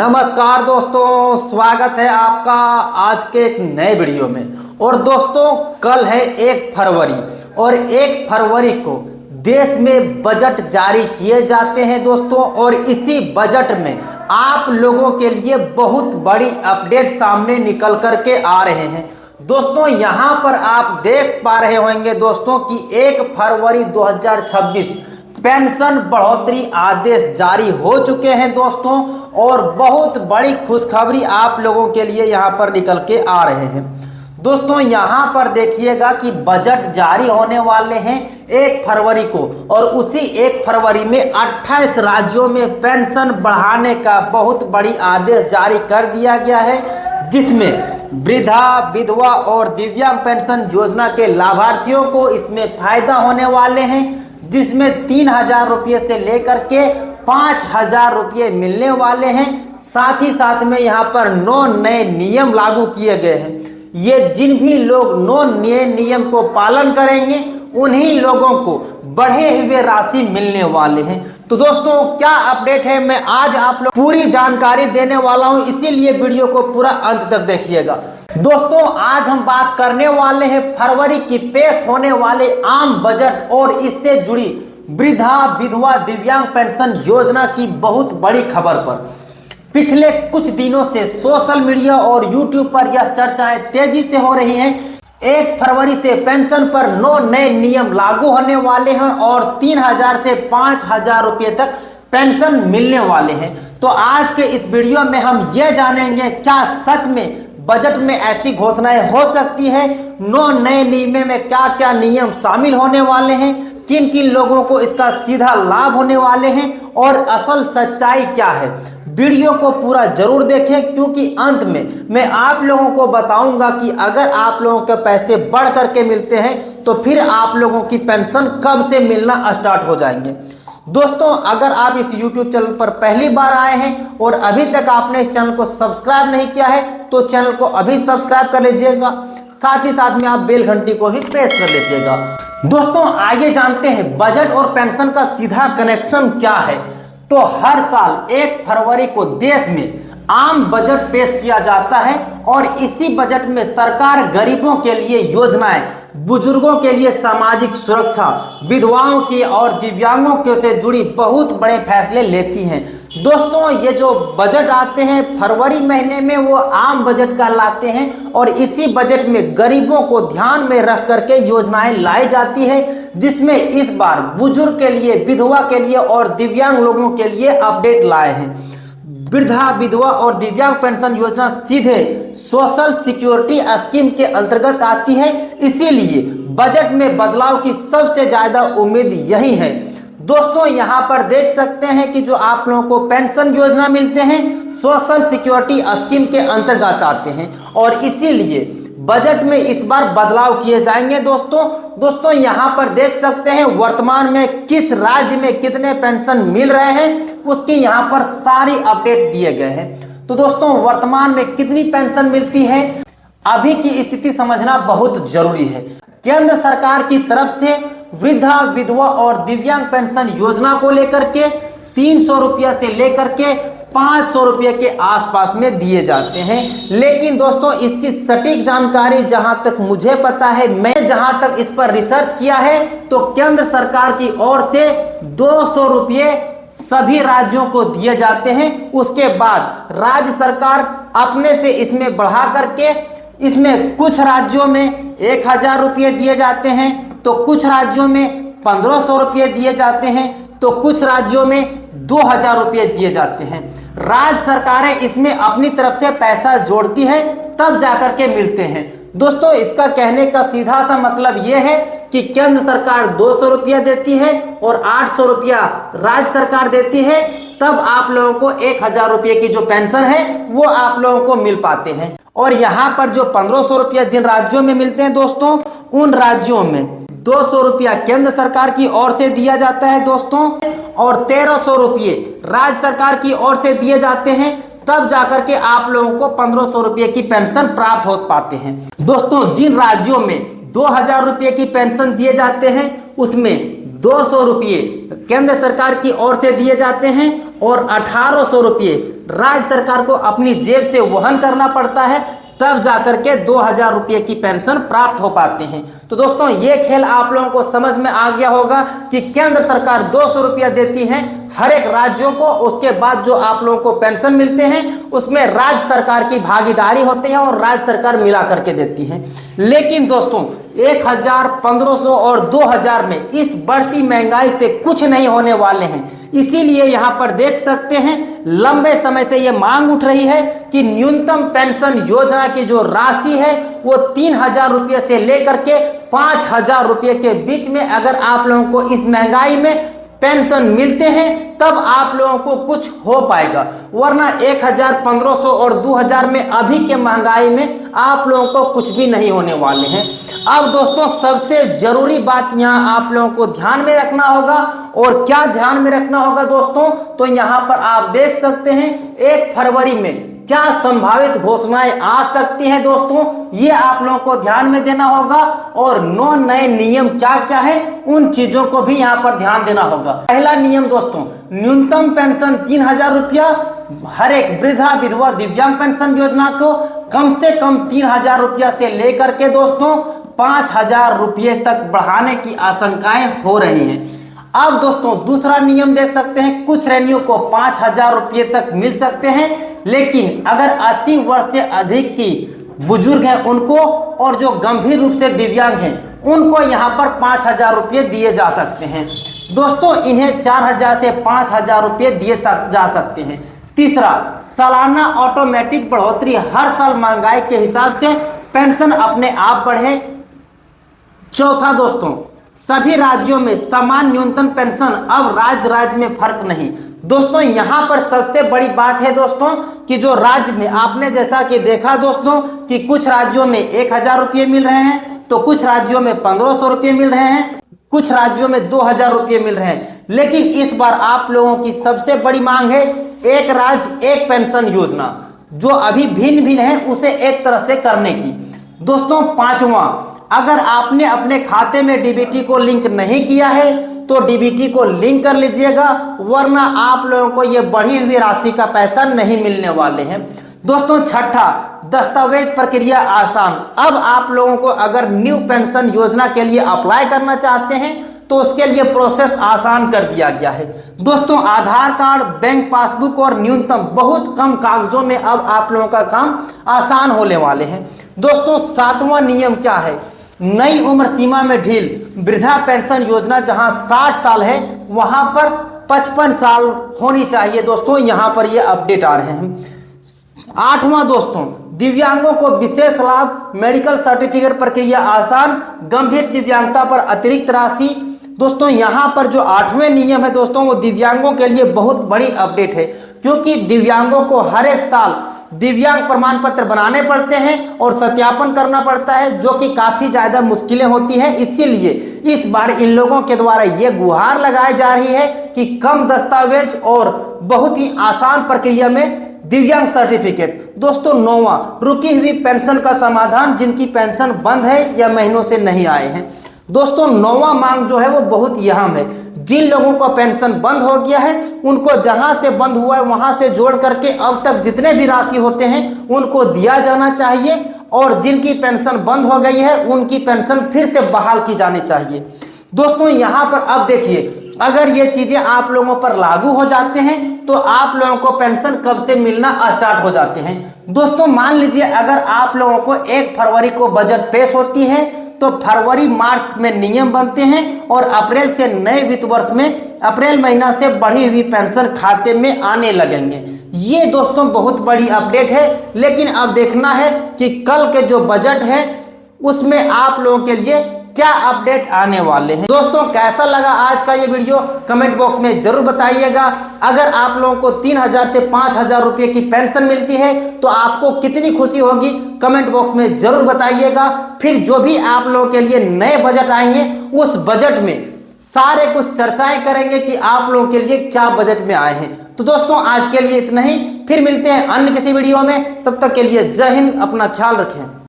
नमस्कार दोस्तों, स्वागत है आपका आज के एक नए वीडियो में। और दोस्तों, कल है 1 फरवरी और 1 फरवरी को देश में बजट जारी किए जाते हैं दोस्तों। और इसी बजट में आप लोगों के लिए बहुत बड़ी अपडेट सामने निकल कर के आ रहे हैं दोस्तों। यहाँ पर आप देख पा रहे होंगे दोस्तों कि 1 फरवरी 2026 पेंशन बढ़ोतरी आदेश जारी हो चुके हैं दोस्तों। और बहुत बड़ी खुशखबरी आप लोगों के लिए यहाँ पर निकल के आ रहे हैं दोस्तों। यहाँ पर देखिएगा कि बजट जारी होने वाले हैं 1 फरवरी को, और उसी 1 फरवरी में 28 राज्यों में पेंशन बढ़ाने का बहुत बड़ी आदेश जारी कर दिया गया है, जिसमें वृद्धा, विधवा और दिव्यांग पेंशन योजना के लाभार्थियों को इसमें फायदा होने वाले हैं, जिसमें 3,000 रुपये से लेकर के 5,000 रुपये मिलने वाले हैं। साथ ही साथ में यहाँ पर 9 नए नियम लागू किए गए हैं। ये जिन भी लोग 9 नए नियम को पालन करेंगे उन्हीं लोगों को बढ़े हुए राशि मिलने वाले हैं। तो दोस्तों, क्या अपडेट है, मैं आज आप लोग पूरी जानकारी देने वाला हूं, इसीलिए वीडियो को पूरा अंत तक देखिएगा दोस्तों। आज हम बात करने वाले हैं फरवरी की पेश होने वाले आम बजट और इससे जुड़ी वृद्धा, विधवा, दिव्यांग पेंशन योजना की बहुत बड़ी खबर पर। पिछले कुछ दिनों से सोशल मीडिया और यूट्यूब पर यह चर्चाएं तेजी से हो रही हैं। 1 फरवरी से पेंशन पर 9 नए नियम लागू होने वाले हैं और 3,000 से 5,000 रुपये तक पेंशन मिलने वाले हैं। तो आज के इस वीडियो में हम ये जानेंगे क्या सच में बजट में ऐसी घोषणाएं हो सकती है, 9 नए नियम में क्या क्या नियम शामिल होने वाले हैं, किन किन लोगों को इसका सीधा लाभ होने वाले हैं और असल सच्चाई क्या है। वीडियो को पूरा जरूर देखें, क्योंकि अंत में मैं आप लोगों को बताऊंगा कि अगर आप लोगों के पैसे बढ़ करके मिलते हैं तो फिर आप लोगों की पेंशन कब से मिलना स्टार्ट हो जाएंगे। दोस्तों, अगर आप इस YouTube चैनल पर पहली बार आए हैं और अभी तक आपने इस चैनल को सब्सक्राइब नहीं किया है तो चैनल को अभी सब्सक्राइब कर लीजिएगा। साथ ही साथ में आप बेल घंटी को भी प्रेस कर लीजिएगा। दोस्तों, आइए जानते हैं बजट और पेंशन का सीधा कनेक्शन क्या है। तो हर साल 1 फरवरी को देश में आम बजट पेश किया जाता है और इसी बजट में सरकार गरीबों के लिए योजनाएं, बुजुर्गों के लिए सामाजिक सुरक्षा, विधवाओं की और दिव्यांगों के से जुड़ी बहुत बड़े फैसले लेती हैं। दोस्तों, ये जो बजट आते हैं फरवरी महीने में वो आम बजट कहलाते हैं और इसी बजट में गरीबों को ध्यान में रख करके योजनाएं लाई जाती है, जिसमें इस बार बुजुर्ग के लिए, विधवा के लिए और दिव्यांग लोगों के लिए अपडेट लाए हैं। वृद्धा, विधवा और दिव्यांग पेंशन योजना सीधे सोशल सिक्योरिटी स्कीम के अंतर्गत आती है, इसीलिए बजट में बदलाव की सबसे ज्यादा उम्मीद यही है। दोस्तों, यहाँ पर देख सकते हैं कि जो आप लोगों को पेंशन योजना मिलते हैं सोशल सिक्योरिटी स्कीम के अंतर्गत आते हैं और इसीलिए बजट में इस बार बदलाव किए जाएंगे दोस्तों, यहाँ पर देख सकते हैं वर्तमान में किस राज्य में कितने पेंशन मिल रहे हैं उसकी यहाँ पर सारी अपडेट दिए गए हैं। तो दोस्तों, वर्तमान में कितनी पेंशन मिलती है अभी की स्थिति समझना बहुत जरूरी है। केंद्र सरकार की तरफ से वृद्धा, विधवा और दिव्यांग पेंशन योजना को लेकर के 300 रुपया से लेकर के 500 रुपये के आसपास में दिए जाते हैं। लेकिन दोस्तों, इसकी सटीक जानकारी जहां तक मुझे पता है, मैं जहां तक इस पर रिसर्च किया है, तो केंद्र सरकार की ओर से 200 रुपये सभी राज्यों को दिए जाते हैं। उसके बाद राज्य सरकार अपने से इसमें बढ़ा करके इसमें कुछ राज्यों में 1,000 रुपये दिए जाते हैं, तो कुछ राज्यों में 1,500 रुपये दिए जाते हैं, तो कुछ राज्यों में 2,000 रुपये दिए जाते हैं। राज्य सरकारें इसमें अपनी तरफ से पैसा जोड़ती है, तब जाकर के मिलते हैं। दोस्तों, इसका कहने का सीधा सा मतलब यह है कि केंद्र सरकार 200 रुपया देती है और 800 रुपया राज्य सरकार देती है, तब आप लोगों को 1,000 रुपये की जो पेंशन है वो आप लोगों को मिल पाते हैं। और यहाँ पर जो 1,500 रुपया जिन राज्यों में मिलते हैं दोस्तों, उन राज्यों में 200 रुपया केंद्र सरकार की ओर से दिया जाता है दोस्तों, और 1,300 रुपये राज्य सरकार की ओर से दिए जाते हैं, तब जाकर के आप लोगों को 1,500 रुपये की पेंशन प्राप्त हो पाते हैं। दोस्तों, जिन राज्यों में 2,000 रुपये की पेंशन दिए जाते हैं उसमें 200 रुपये केंद्र सरकार की ओर से दिए जाते हैं और 1,800 रुपये राज्य सरकार को अपनी जेब से वहन करना पड़ता है, तब जाकर के 2000 रुपये की पेंशन प्राप्त हो पाते हैं। तो दोस्तों ये खेल आप लोगों को समझ में आ गया होगा कि केंद्र सरकार 200 रुपया देती है हर एक राज्यों को, उसके बाद जो आप लोगों को पेंशन मिलते हैं उसमें राज्य सरकार की भागीदारी होती है और राज्य सरकार मिला करके देती है। लेकिन दोस्तों 1000, 1500 और 2000 में इस बढ़ती महंगाई से कुछ नहीं होने वाले हैं। इसीलिए यहाँ पर देख सकते हैं लंबे समय से ये मांग उठ रही है कि न्यूनतम पेंशन योजना की जो राशि है वो 3000 रुपये से लेकर के 5000 रुपये के बीच में अगर आप लोगों को इस महंगाई में पेंशन मिलते हैं तब आप लोगों को कुछ हो पाएगा, वरना 1000, 1500 और 2000 में अभी के महंगाई में आप लोगों को कुछ भी नहीं होने वाले हैं। अब दोस्तों सबसे जरूरी बात यहाँ आप लोगों को ध्यान में रखना होगा, और क्या ध्यान में रखना होगा दोस्तों, तो यहाँ पर आप देख सकते हैं 1 फरवरी में क्या संभावित घोषणाएं आ सकती हैं दोस्तों, ये आप लोगों को ध्यान में देना होगा। और 9 नए नियम क्या क्या है उन चीजों को भी यहाँ पर ध्यान देना होगा। पहला नियम दोस्तों, न्यूनतम पेंशन 3000 रुपया, हर एक वृद्धा विधवा दिव्यांग पेंशन योजना को कम से कम 3000 रुपया से लेकर के दोस्तों 5000 रुपये तक बढ़ाने की आशंकाएं हो रही हैं। अब दोस्तों दूसरा नियम देख सकते हैं, कुछ श्रेणियों को 5000 रुपये तक मिल सकते हैं, लेकिन अगर 80 वर्ष से अधिक की बुजुर्ग हैं उनको, और जो गंभीर रूप से दिव्यांग हैं उनको यहाँ पर 5000 रुपये दिए जा सकते हैं। दोस्तों इन्हें 4000 से 5000 रुपये दिए जा सकते हैं। तीसरा, सालाना ऑटोमेटिक बढ़ोतरी, हर साल महंगाई के हिसाब से पेंशन अपने आप बढ़े। चौथा दोस्तों, सभी राज्यों में समान न्यूनतम पेंशन, अब राज्य में फर्क नहीं। दोस्तों यहाँ पर सबसे बड़ी बात है दोस्तों कि जो राज्य में आपने जैसा कि देखा दोस्तों कि कुछ राज्यों में 1000 रुपये मिल रहे हैं, तो कुछ राज्यों में 1500 रुपये मिल रहे हैं, कुछ राज्यों में 2000 रुपये मिल रहे हैं। लेकिन इस बार आप लोगों की सबसे बड़ी मांग है एक राज्य एक पेंशन योजना, जो अभी भिन्न भिन्न है उसे एक तरह से करने की। दोस्तों पांचवा, अगर आपने अपने खाते में डीबीटी को लिंक नहीं किया है तो डीबीटी को लिंक कर लीजिएगा, वरना आप लोगों को ये बढ़ी हुई राशि का पैसा नहीं मिलने वाले हैं। दोस्तों छठा, दस्तावेज प्रक्रिया आसान। अब आप लोगों को अगर न्यू पेंशन योजना के लिए अप्लाई करना चाहते हैं तो उसके लिए प्रोसेस आसान कर दिया गया है। दोस्तों आधार कार्ड, बैंक पासबुक और न्यूनतम बहुत कम कागजों में अब आप लोगों का काम आसान होने वाले हैं। दोस्तों सातवां नियम क्या है, नई उम्र सीमा में ढील, वृद्धा पेंशन योजना जहां 60 साल है वहां पर 55 साल होनी चाहिए। दोस्तों यहां पर ये अपडेट आ रहे हैं। आठवां दोस्तों, दिव्यांगों को विशेष लाभ, मेडिकल सर्टिफिकेट प्रक्रिया आसान, गंभीर दिव्यांगता पर अतिरिक्त राशि। दोस्तों यहाँ पर जो 8वें नियम है दोस्तों वो दिव्यांगों के लिए बहुत बड़ी अपडेट है, क्योंकि दिव्यांगों को हर एक साल दिव्यांग प्रमाण पत्र बनाने पड़ते हैं और सत्यापन करना पड़ता है, जो कि काफी ज्यादा मुश्किलें होती हैं। इसीलिए इस बार इन लोगों के द्वारा ये गुहार लगाई जा रही है कि कम दस्तावेज और बहुत ही आसान प्रक्रिया में दिव्यांग सर्टिफिकेट। दोस्तों नौवां, रुकी हुई पेंशन का समाधान, जिनकी पेंशन बंद है या महीनों से नहीं आए हैं। दोस्तों नौवां मांग जो है वो बहुत अहम है। जिन लोगों को पेंशन बंद हो गया है उनको जहां से बंद हुआ है वहां से जोड़ करके अब तक जितने भी राशि होते हैं उनको दिया जाना चाहिए, और जिनकी पेंशन बंद हो गई है उनकी पेंशन फिर से बहाल की जानी चाहिए। दोस्तों यहाँ पर अब देखिए, अगर ये चीजें आप लोगों पर लागू हो जाते हैं तो आप लोगों को पेंशन कब से मिलना स्टार्ट हो जाते हैं। दोस्तों मान लीजिए अगर आप लोगों को 1 फरवरी को बजट पेश होती है तो फरवरी मार्च में नियम बनते हैं और अप्रैल से नए वित्त वर्ष में अप्रैल महीना से बढ़ी हुई पेंशन खाते में आने लगेंगे। ये दोस्तों बहुत बड़ी अपडेट है, लेकिन अब देखना है कि कल के जो बजट है उसमें आप लोगों के लिए क्या अपडेट आने वाले हैं। दोस्तों कैसा लगा आज का ये वीडियो कमेंट बॉक्स में जरूर बताइएगा। अगर आप लोगों को 3000 से 5000 रुपये की पेंशन मिलती है तो आपको कितनी खुशी होगी कमेंट बॉक्स में जरूर बताइएगा। फिर जो भी आप लोगों के लिए नए बजट आएंगे उस बजट में सारे कुछ चर्चाएं करेंगे कि आप लोगों के लिए क्या बजट में आए हैं। तो दोस्तों आज के लिए इतना ही, फिर मिलते हैं अन्य किसी वीडियो में। तब तक के लिए जय हिंद, अपना ख्याल रखें।